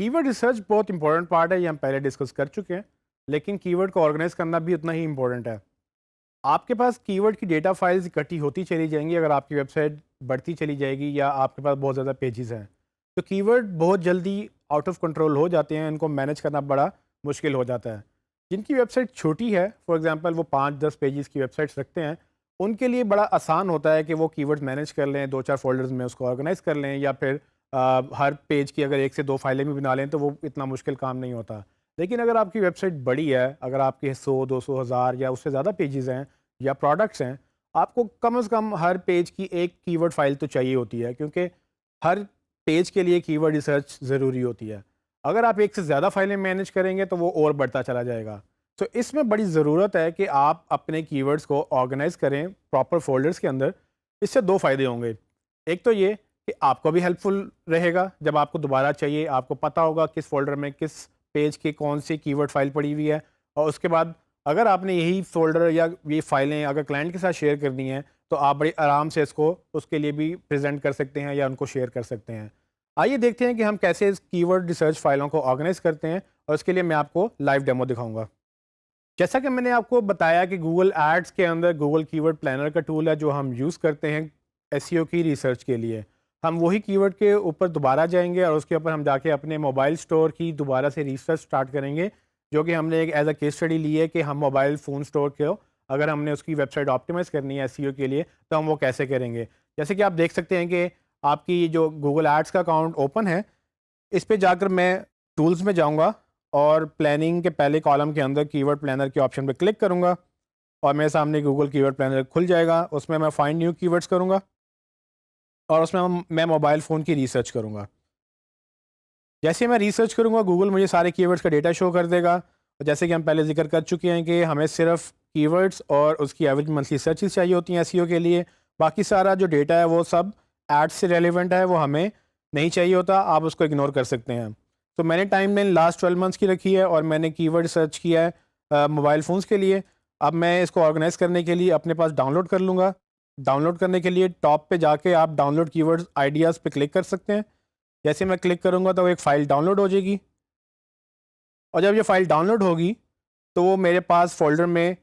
Keyword research बहुत important part है, ये हम पहले डिस्कस कर चुके हैं। लेकिन कीवर्ड को ऑर्गेनाइज करना भी उतना ही इंपॉर्टेंट है। आपके पास कीवर्ड की डेटा फाइल्स इकट्ठी होती चली जाएंगी अगर आपकी वेबसाइट बढ़ती चली जाएगी या आपके पास बहुत ज़्यादा पेजेस हैं, तो कीवर्ड बहुत जल्दी आउट ऑफ कंट्रोल हो जाते हैं, इनको मैनेज करना बड़ा मुश्किल हो जाता है। जिनकी वेबसाइट छोटी है, फॉर एग्जांपल वो 5-10 पेजेस की वेबसाइट्स रखते हैं, उनके लिए बड़ा आसान होता है कि वो कीवर्ड मैनेज कर लें, 2-4 फोल्डर्स में उसको ऑर्गेनाइज कर लें, या फिर हर पेज की अगर 1 से 2 फाइलें भी बना लें तो वो इतना मुश्किल काम नहीं होता। लेकिन अगर आपकी वेबसाइट बड़ी है, अगर आपके 100-200 हज़ार या उससे ज़्यादा पेजेस हैं या प्रोडक्ट्स हैं, आपको कम से कम हर पेज की एक कीवर्ड फाइल तो चाहिए होती है, क्योंकि हर पेज के लिए कीवर्ड रिसर्च ज़रूरी होती है। अगर आप एक से ज़्यादा फाइलें मैनेज करेंगे तो वो और बढ़ता चला जाएगा। तो इसमें बड़ी ज़रूरत है कि आप अपने कीवर्ड्स को ऑर्गेनाइज करें प्रॉपर फ़ोल्डर्स के अंदर। इससे 2 फ़ायदे होंगे। एक तो ये कि आपको भी हेल्पफुल रहेगा, जब आपको दोबारा चाहिए आपको पता होगा किस फ़ोल्डर में किस पेज की कौन सी कीवर्ड फाइल पड़ी हुई है। और उसके बाद अगर आपने यही फ़ोल्डर या ये फ़ाइलें अगर क्लाइंट के साथ शेयर करनी है, तो आप बड़ी आराम से इसको उसके लिए भी प्रेज़ेंट कर सकते हैं या उनको शेयर कर सकते हैं। आइए देखते हैं कि हम कैसे इस कीवर्ड रिसर्च फ़ाइलों को ऑर्गेनाइज़ करते हैं, और उसके लिए मैं आपको लाइव डेमो दिखाऊँगा। जैसा कि मैंने आपको बताया कि गूगल एड्स के अंदर गूगल कीवर्ड प्लानर का टूल है जो हम यूज़ करते हैं एसईओ की रिसर्च के लिए। हम वही कीवर्ड के ऊपर दोबारा जाएंगे और उसके ऊपर हम जाके अपने मोबाइल स्टोर की दोबारा से रिसर्च स्टार्ट करेंगे, जो कि हमने एक एज अ केस स्टडी ली है कि हम मोबाइल फ़ोन स्टोर को अगर हमने उसकी वेबसाइट ऑप्टिमाइज़ करनी है एसईओ के लिए, तो हम वो कैसे करेंगे। जैसे कि आप देख सकते हैं कि आपकी जो गूगल एड्स का अकाउंट ओपन है, इस पे जाकर मैं टूल्स में जाऊँगा और प्लानिंग के पहले कॉलम के अंदर कीवर्ड प्लानर के ऑप्शन पे क्लिक करूँगा और मेरे सामने गूगल कीवर्ड प्लानर खुल जाएगा। उसमें मैं फाइंड न्यू कीवर्ड्स करूँगा और उसमें मैं मोबाइल फ़ोन की रिसर्च करूँगा। जैसे मैं रिसर्च करूँगा, गूगल मुझे सारे कीवर्ड्स का डेटा शो कर देगा। और जैसे कि हम पहले ज़िक्र कर चुके हैं कि हमें सिर्फ़ कीवर्ड्स और उसकी एवरेज मंथली सर्चेज़ चाहिए होती हैं एसईओ के लिए। बाकी सारा जो डेटा है वो सब एड्स से रेलेवेंट है, वो हमें नहीं चाहिए होता, आप उसको इग्नोर कर सकते हैं। तो मैंने टाइमलाइन लास्ट 12 मंथ्स की रखी है और मैंने कीवर्ड सर्च किया है मोबाइल फ़ोन्स के लिए। अब मैं इसको ऑर्गेनाइज़ करने के लिए अपने पास डाउनलोड कर लूँगा। डाउनलोड करने के लिए टॉप पे जाके आप डाउनलोड कीवर्ड्स आइडियाज़ पे क्लिक कर सकते हैं। जैसे मैं क्लिक करूँगा तो एक फ़ाइल डाउनलोड हो जाएगी, और जब ये फ़ाइल डाउनलोड होगी तो वो मेरे पास फ़ोल्डर में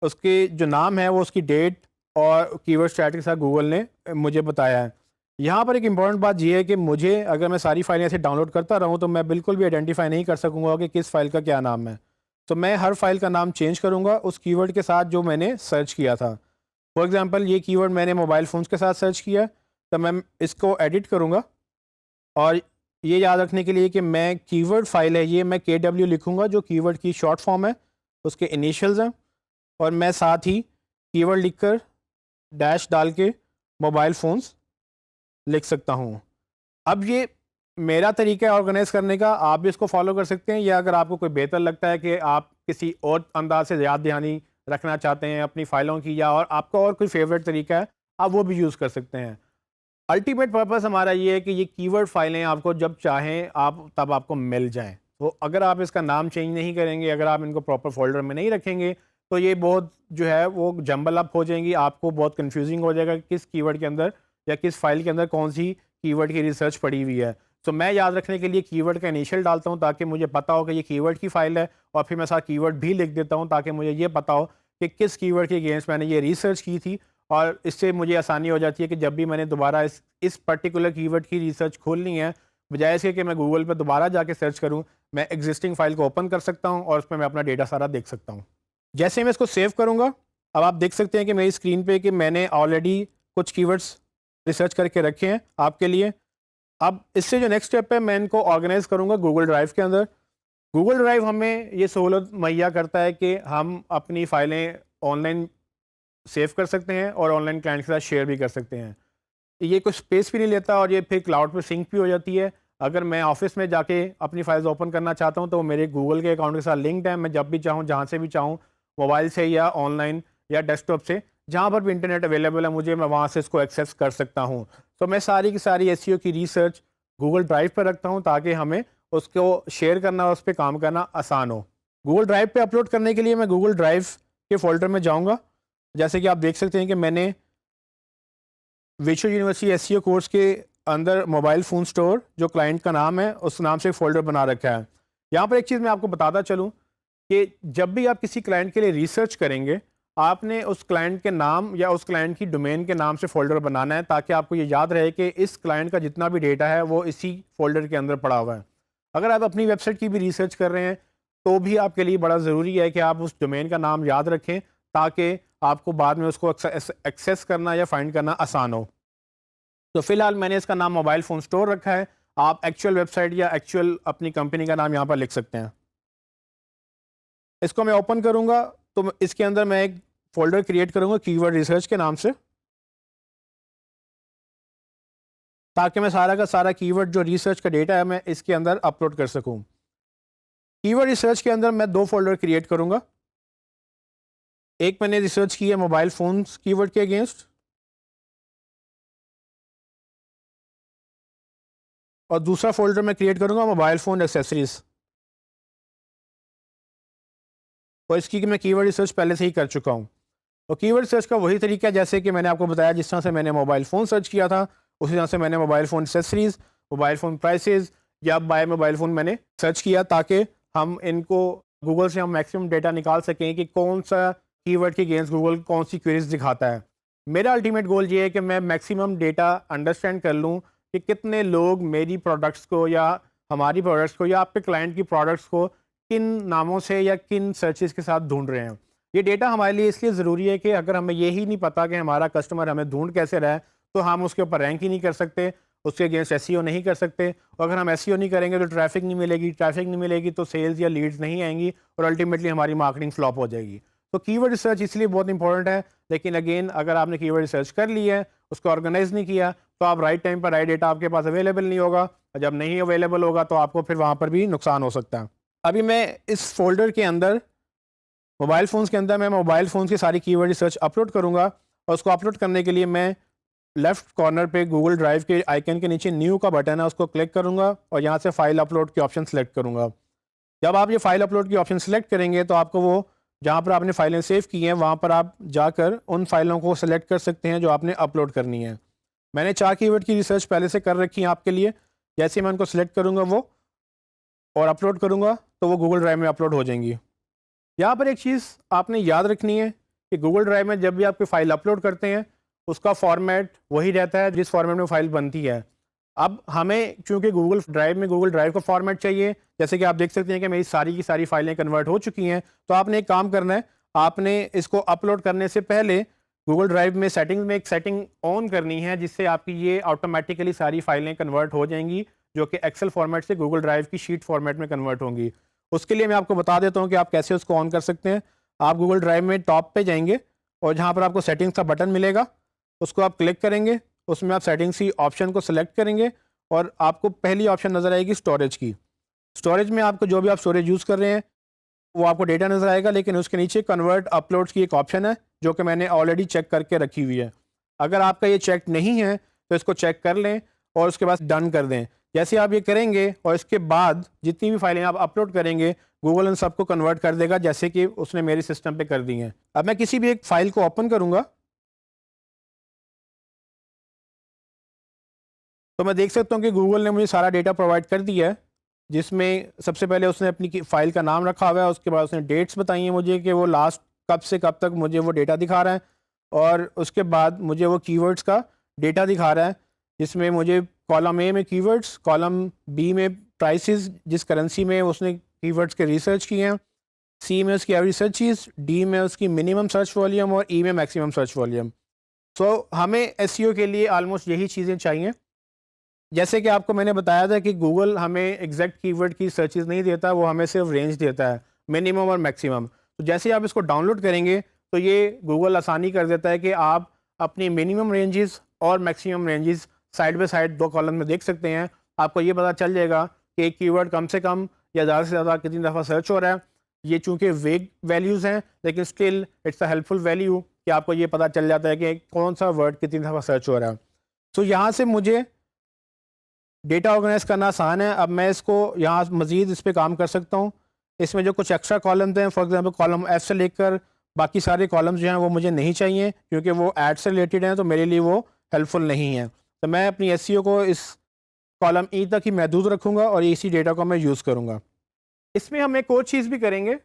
उसके जो नाम है वो उसकी डेट और कीवर्ड स्ट्रैट के साथ गूगल ने मुझे बताया है। यहाँ पर एक इम्पॉर्टेंट बात ये है कि मुझे अगर मैं सारी फाइलें ऐसे डाउनलोड करता रहूँ तो मैं बिल्कुल भी आइडेंटिफाई नहीं कर सकूँगा कि किस फ़ाइल का क्या नाम है। तो मैं हर फ़ाइल का नाम चेंज करूँगा उस कीवर्ड के साथ जो मैंने सर्च किया था। फॉर एग्ज़ाम्पल ये कीवर्ड मैंने मोबाइल फ़ोन्स के साथ सर्च किया, तो मैं इसको एडिट करूँगा। और ये याद रखने के लिए कि मैं कीवर्ड फाइल है ये मैं KW लिखूँगा, जो कीवर्ड की शॉर्ट फॉर्म है, उसके इनिशियल्स हैं। और मैं साथ ही कीवर्ड लिखकर डैश डाल के मोबाइल फ़ोन्स लिख सकता हूँ। अब ये मेरा तरीका है ऑर्गेनाइज़ करने का, आप भी इसको फ़ॉलो कर सकते हैं, या अगर आपको कोई बेहतर लगता है कि आप किसी और अंदाज़ से याद दहानी रखना चाहते हैं अपनी फ़ाइलों की, या और आपका और कोई फ़ेवरेट तरीका है, आप वो भी यूज़ कर सकते हैं। अल्टीमेट पर्पस हमारा ये है कि ये कीवर्ड फाइलें आपको जब चाहें आप तब आपको मिल जाएं। तो अगर आप इसका नाम चेंज नहीं करेंगे, अगर आप इनको प्रॉपर फोल्डर में नहीं रखेंगे, तो ये बहुत जो है वो जंबल अप हो जाएंगी, आपको बहुत कंफ्यूजिंग हो जाएगा कि किस कीवर्ड के अंदर या किस फाइल के अंदर कौन सी कीवर्ड की रिसर्च पड़ी हुई है। तो मैं याद रखने के लिए कीवर्ड का इनिशियल डालता हूँ ताकि मुझे पता हो कि ये कीवर्ड की फाइल है, और फिर मैं साथ कीवर्ड भी लिख देता हूँ ताकि मुझे ये पता हो कि किस कीवर्ड के अगेंस्ट मैंने ये रिसर्च की थी। और इससे मुझे आसानी हो जाती है कि जब भी मैंने दोबारा इस पर्टिकुलर कीवर्ड की रिसर्च खोलनी है, बजाय इसके कि मैं गूगल पे दोबारा जाके सर्च करूं, मैं एग्जिस्टिंग फाइल को ओपन कर सकता हूं और उसमें मैं अपना डेटा सारा देख सकता हूं। जैसे मैं इसको सेव करूंगा, अब आप देख सकते हैं कि मेरी स्क्रीन पे कि मैंने ऑलरेडी कुछ कीवर्ड्स रिसर्च करके रखे हैं आपके लिए। अब इससे जो नेक्स्ट स्टेप है, मैं इनको ऑर्गेनाइज करूँगा गूगल ड्राइव के अंदर। गूगल ड्राइव हमें ये सहूलत मुहैया करता है कि हम अपनी फ़ाइलें ऑनलाइन सेव कर सकते हैं और ऑनलाइन क्लाइंट के साथ शेयर भी कर सकते हैं। ये कुछ स्पेस भी नहीं लेता और ये फिर क्लाउड पे सिंक भी हो जाती है। अगर मैं ऑफिस में जाके अपनी फाइल्स ओपन करना चाहता हूँ तो वो मेरे गूगल के अकाउंट के साथ लिंक्ड है। मैं जब भी चाहूँ जहाँ से भी चाहूँ, मोबाइल से या ऑनलाइन या डेस्कटॉप से, जहाँ पर भी इंटरनेट अवेलेबल है मुझे, मैं वहाँ से इसको एक्सेस कर सकता हूँ। तो मैं सारी की सारी एसईओ की रिसर्च गूगल ड्राइव पर रखता हूँ ताकि हमें उसको शेयर करना और उस पर काम करना आसान हो। गूगल ड्राइव पे अपलोड करने के लिए मैं गूगल ड्राइव के फोल्डर में जाऊँगा। जैसे कि आप देख सकते हैं कि मैंने विश्व यूनिवर्सिटी एसईओ कोर्स के अंदर मोबाइल फ़ोन स्टोर जो क्लाइंट का नाम है उस नाम से एक फ़ोल्डर बना रखा है। यहाँ पर एक चीज़ मैं आपको बताता चलूँ कि जब भी आप किसी क्लाइंट के लिए रिसर्च करेंगे, आपने उस क्लाइंट के नाम या उस क्लाइंट की डोमेन के नाम से फ़ोल्डर बनाना है, ताकि आपको ये याद रहे कि इस क्लाइंट का जितना भी डेटा है वो इसी फ़ोल्डर के अंदर पड़ा हुआ है। अगर आप अपनी वेबसाइट की भी रिसर्च कर रहे हैं तो भी आपके लिए बड़ा ज़रूरी है कि आप उस डोमेन का नाम याद रखें, ताकि आपको बाद में उसको एक्सेस करना या फाइंड करना आसान हो। तो फिलहाल मैंने इसका नाम मोबाइल फ़ोन स्टोर रखा है। आप एक्चुअल वेबसाइट या एक्चुअल अपनी कंपनी का नाम यहाँ पर लिख सकते हैं। इसको मैं ओपन करूँगा तो इसके अंदर मैं एक फ़ोल्डर क्रिएट करूँगा कीवर्ड रिसर्च के नाम से, ताकि मैं सारा का सारा कीवर्ड जो रिसर्च का डेटा है मैं इसके अंदर अपलोड कर सकूँ। कीवर्ड रिसर्च के अंदर मैं 2 फ़ोल्डर क्रिएट करूँगा। एक मैंने रिसर्च की है मोबाइल फ़ोन्स कीवर्ड के अगेंस्ट, और दूसरा फ़ोल्डर मैं क्रिएट करूँगा मोबाइल फ़ोन एक्सेसरीज़, और इसकी मैं कीवर्ड रिसर्च पहले से ही कर चुका हूँ। और कीवर्ड सर्च का वही तरीका है जैसे कि मैंने आपको बताया, जिस तरह से मैंने मोबाइल फ़ोन सर्च किया था उसी तरह से मैंने mobile phone accessories, mobile phone prices या बाय मोबाइल फ़ोन मैंने सर्च किया, ताकि हम इनको गूगल से हम मैक्सिमम डेटा निकाल सकें कि कौन सा कीवर्ड के अगेंस्ट गूगल कौन सी क्वेरीज दिखाता है। मेरा अल्टीमेट गोल ये है कि मैं मैक्सिमम डेटा अंडरस्टैंड कर लूँ कि कितने लोग मेरी प्रोडक्ट्स को या हमारी प्रोडक्ट्स को या आपके क्लाइंट की प्रोडक्ट्स को किन नामों से या किन सर्चेज़ के साथ ढूंढ रहे हैं। ये डेटा हमारे लिए इसलिए ज़रूरी है कि अगर हमें यही नहीं पता कि हमारा कस्टमर हमें ढूंढ कैसे रहा है, तो हम उसके ऊपर रैंक ही नहीं कर सकते, उसके अगेंस्ट एसईओ नहीं कर सकते। और अगर हम एसईओ नहीं करेंगे तो ट्रैफिक नहीं मिलेगी, ट्रैफिक नहीं मिलेगी तो सेल्स या लीड्स नहीं आएंगी, और अल्टीमेटली हमारी मार्केटिंग फ्लॉप हो जाएगी। तो कीवर्ड रिसर्च इसलिए बहुत इंपॉर्टेंट है। लेकिन अगेन, अगर आपने कीवर्ड रिसर्च कर ली है, उसको ऑर्गेनाइज नहीं किया, तो आप राइट टाइम पर राइट डेटा आपके पास अवेलेबल नहीं होगा, और जब नहीं अवेलेबल होगा तो आपको फिर वहाँ पर भी नुकसान हो सकता है। अभी मैं इस फोल्डर के अंदर मोबाइल फ़ोन्स के अंदर मैं मोबाइल फ़ोन्स की सारी कीवर्ड रिसर्च अपलोड करूँगा, और उसको अपलोड करने के लिए मैं लेफ़्ट कॉर्नर पे गूगल ड्राइव के आइकन के नीचे न्यू का बटन है, उसको क्लिक करूँगा और यहाँ से फ़ाइल अपलोड के ऑप्शन सेलेक्ट करूँगा। जब आप ये फ़ाइल अपलोड की ऑप्शन सेलेक्ट करेंगे तो आपको वो जहाँ पर आपने फ़ाइलें सेव की हैं वहाँ पर आप जाकर उन फ़ाइलों को सेलेक्ट कर सकते हैं जो आपने अपलोड करनी है। मैंने 4 कीवर्ड की रिसर्च पहले से कर रखी है आपके लिए। जैसे मैं उनको सेलेक्ट करूँगा वो और अपलोड करूँगा तो वो गूगल ड्राइव में अपलोड हो जाएंगी। यहाँ पर एक चीज़ आपने याद रखनी है कि गूगल ड्राइव में जब भी आप कोई फ़ाइल अपलोड करते हैं उसका फॉर्मेट वही रहता है जिस फॉर्मेट में फ़ाइल बनती है। अब हमें चूँकि गूगल ड्राइव में गूगल ड्राइव का फॉर्मेट चाहिए, जैसे कि आप देख सकते हैं कि मेरी सारी की सारी फ़ाइलें कन्वर्ट हो चुकी हैं। तो आपने एक काम करना है, आपने इसको अपलोड करने से पहले गूगल ड्राइव में सेटिंग्स में एक सेटिंग ऑन करनी है, जिससे आपकी ये ऑटोमेटिकली सारी फ़ाइलें कन्वर्ट हो जाएंगी, जो कि एक्सेल फॉर्मेट से गूगल ड्राइव की शीट फॉर्मेट में कन्वर्ट होंगी। उसके लिए मैं आपको बता देता हूँ कि आप कैसे उसको ऑन कर सकते हैं। आप गूगल ड्राइव में टॉप पे जाएंगे और जहाँ पर आपको सेटिंग्स का बटन मिलेगा उसको आप क्लिक करेंगे, उसमें आप सेटिंग्स की ऑप्शन को सिलेक्ट करेंगे और आपको पहली ऑप्शन नज़र आएगी स्टोरेज की। स्टोरेज में आपको जो भी आप स्टोरेज यूज़ कर रहे हैं वो आपको डेटा नज़र आएगा, लेकिन उसके नीचे कन्वर्ट अपलोड्स की एक ऑप्शन है जो कि मैंने ऑलरेडी चेक करके रखी हुई है। अगर आपका ये चेक नहीं है तो इसको चेक कर लें और उसके बाद डन कर दें। जैसे आप ये करेंगे और इसके बाद जितनी भी फाइलें आप अपलोड करेंगे गूगल उन सबको कन्वर्ट कर देगा, जैसे कि उसने मेरे सिस्टम पे कर दी हैं। अब मैं किसी भी एक फ़ाइल को ओपन करूँगा तो मैं देख सकता हूँ कि गूगल ने मुझे सारा डेटा प्रोवाइड कर दिया है, जिसमें सबसे पहले उसने अपनी फ़ाइल का नाम रखा हुआ है, उसके बाद उसने डेट्स बताई हैं मुझे कि वो लास्ट कब से कब तक मुझे वो डेटा दिखा रहा है, और उसके बाद मुझे वो कीवर्ड्स का डेटा दिखा रहा है, जिसमें मुझे कॉलम ए में कीवर्ड्स, कॉलम बी में प्राइसेस जिस करेंसी में उसने कीवर्ड्स के रिसर्च किए हैं, सी में उसकी एवरेज सर्च चीज़, डी में उसकी मिनिमम सर्च वॉल्यूम और ई में मैक्सिमम सर्च वॉल्यूम। सो हमें एसईओ के लिए ऑलमोस्ट यही चीज़ें चाहिए। जैसे कि आपको मैंने बताया था कि गूगल हमें एग्जैक्ट कीवर्ड की सर्चेस नहीं देता, वो हमें सिर्फ रेंज देता है, मिनिमम और मैक्सिमम। तो जैसे ही आप इसको डाउनलोड करेंगे तो ये गूगल आसानी कर देता है कि आप अपनी मिनिमम रेंजेस और maximum ranges side by side 2 column में देख सकते हैं। आपको ये पता चल जाएगा कि एक कीवर्ड कम से कम या ज़्यादा से ज़्यादा कितनी दफ़ा सर्च हो रहा है। ये चूँकि वेग वैल्यूज़ हैं, लेकिन still it's a helpful value कि आपको ये पता चल जाता है कि कौन सा वर्ड कितनी दफ़ा सर्च हो रहा है। तो यहाँ से मुझे डेटा ऑर्गेनाइज करना आसान है। अब मैं इसको यहाँ मज़ीद इस पर काम कर सकता हूँ। इसमें जो कुछ एक्स्ट्रा कॉलम्स हैं, फॉर एग्जांपल कॉलम एफ से लेकर बाकी सारे कॉलम्स जो हैं वो मुझे नहीं चाहिए, क्योंकि वो ऐड से रिलेटेड हैं, तो मेरे लिए वो हेल्पफुल नहीं है। तो मैं अपनी एसईओ को इस कॉलम ई तक ही महदूद रखूँगा और इसी डेटा को मैं यूज़ करूँगा। इसमें हम एक और चीज़ भी करेंगे,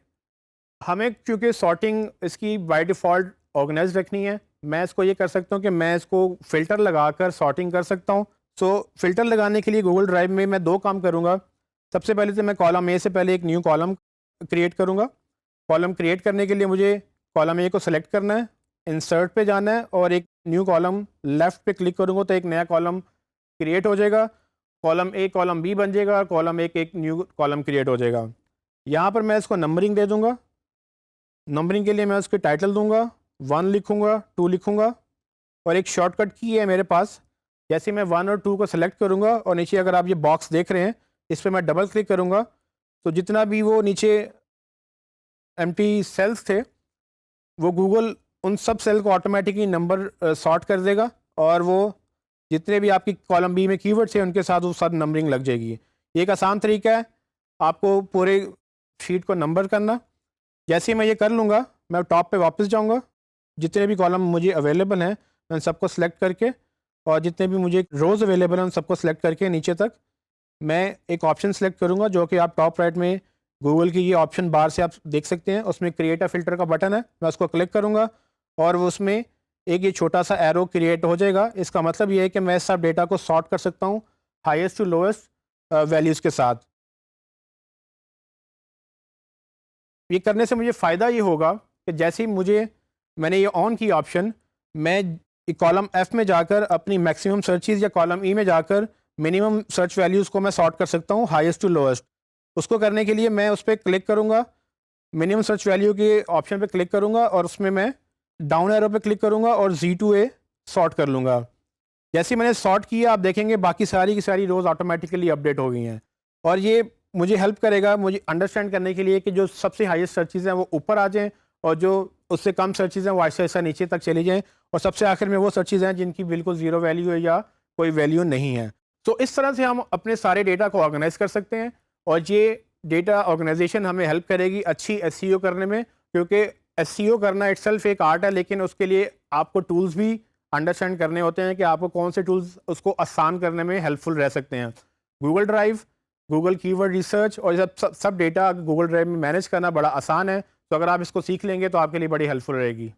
हमें क्योंकि सॉर्टिंग इसकी बाय डिफ़ॉल्ट ऑर्गेनाइज़ रखनी है, मैं इसको ये कर सकता हूँ कि मैं इसको फ़िल्टर लगाकर सॉर्टिंग कर सकता हूँ। सो फ़िल्टर लगाने के लिए गूगल ड्राइव में मैं 2 काम करूँगा। सबसे पहले तो मैं कॉलम ए से पहले एक न्यू कॉलम क्रिएट करूँगा। कॉलम क्रिएट करने के लिए मुझे कॉलम ए को सेलेक्ट करना है, इंसर्ट पे जाना है और एक न्यू कॉलम लेफ़्ट पे क्लिक करूँगा तो एक नया कॉलम क्रिएट हो जाएगा। कॉलम ए कॉलम बी बन जाएगा, कॉलम एक न्यू कॉलम क्रिएट हो जाएगा। यहाँ पर मैं इसको नंबरिंग दे दूँगा। नंबरिंग के लिए मैं उसके टाइटल दूँगा, 1 लिखूँगा, 2 लिखूँगा और एक शॉर्टकट की है मेरे पास। जैसे मैं 1 और 2 को सेलेक्ट करूँगा और नीचे अगर आप ये बॉक्स देख रहे हैं, इस पे मैं डबल क्लिक करूँगा, तो जितना भी वो नीचे एम्प्टी सेल्स थे, वो गूगल उन सब सेल को ऑटोमेटिकली नंबर सॉर्ट कर देगा और वो जितने भी आपकी कॉलम बी में कीवर्ड्स हैं उनके साथ वो साथ नंबरिंग लग जाएगी। ये एक आसान तरीका है आपको पूरे शीट को नंबर करना। जैसे ही मैं ये कर लूँगा, मैं टॉप पे वापस जाऊँगा, जितने भी कॉलम मुझे अवेलेबल हैं मैं सबको सेलेक्ट करके और जितने भी मुझे रोज़ अवेलेबल हैं उन सबको सेलेक्ट करके नीचे तक मैं एक ऑप्शन सेलेक्ट करूँगा, जो कि आप टॉप राइट में गूगल की ये ऑप्शन बार से आप देख सकते हैं। उसमें क्रिएट अ फ़िल्टर का बटन है, मैं उसको क्लिक करूँगा और वो उसमें एक ये छोटा सा एरो क्रिएट हो जाएगा। इसका मतलब ये है कि मैं सब डेटा को सॉर्ट कर सकता हूँ हाईएस्ट टू लोएस्ट वैल्यूज़ के साथ। ये करने से मुझे फ़ायदा ये होगा कि जैसे ही मैंने ये ऑन की ऑप्शन, मैं कॉलम एफ में जाकर अपनी मैक्सिमम सर्चेज़ या कॉलम ई में जाकर मिनिमम सर्च वैल्यूज़ को मैं सॉर्ट कर सकता हूँ हाईएस्ट टू लोएस्ट। उसको करने के लिए मैं उस पर क्लिक करूँगा, मिनिमम सर्च वैल्यू के ऑप्शन पे क्लिक करूँगा और उसमें मैं डाउन एरो पे क्लिक करूँगा और Z2A सॉर्ट कर लूँगा। जैसे ही मैंने सॉर्ट किया, आप देखेंगे बाकी सारी की सारी रोज़ ऑटोमेटिकली अपडेट हो गई हैं और ये मुझे हेल्प करेगा मुझे अंडरस्टैंड करने के लिए कि जो सबसे हाईएस्ट सर्चेज़ हैं वो ऊपर आ जाएँ और जो उससे कम सर्चेज़ हैं वो ऐसा ऐसा नीचे तक चली जाएँ और सबसे आखिर में वो सर्चेज़ हैं जिनकी बिल्कुल ज़ीरो वैल्यू है या कोई वैल्यू नहीं है। तो इस तरह से हम अपने सारे डेटा को ऑर्गेनाइज़ कर सकते हैं और ये डेटा ऑर्गेनाइजेशन हमें हेल्प करेगी अच्छी एसईओ करने में, क्योंकि एसईओ करना इटसेल्फ एक आर्ट है, लेकिन उसके लिए आपको टूल्स भी अंडरस्टैंड करने होते हैं कि आपको कौन से टूल्स उसको आसान करने में हेल्पफुल रह सकते हैं। Google drive, Google keyword research और सब डेटा गूगल ड्राइव में मैनेज करना बड़ा आसान है। तो अगर आप इसको सीख लेंगे तो आपके लिए बड़ी हेल्पफुल रहेगी।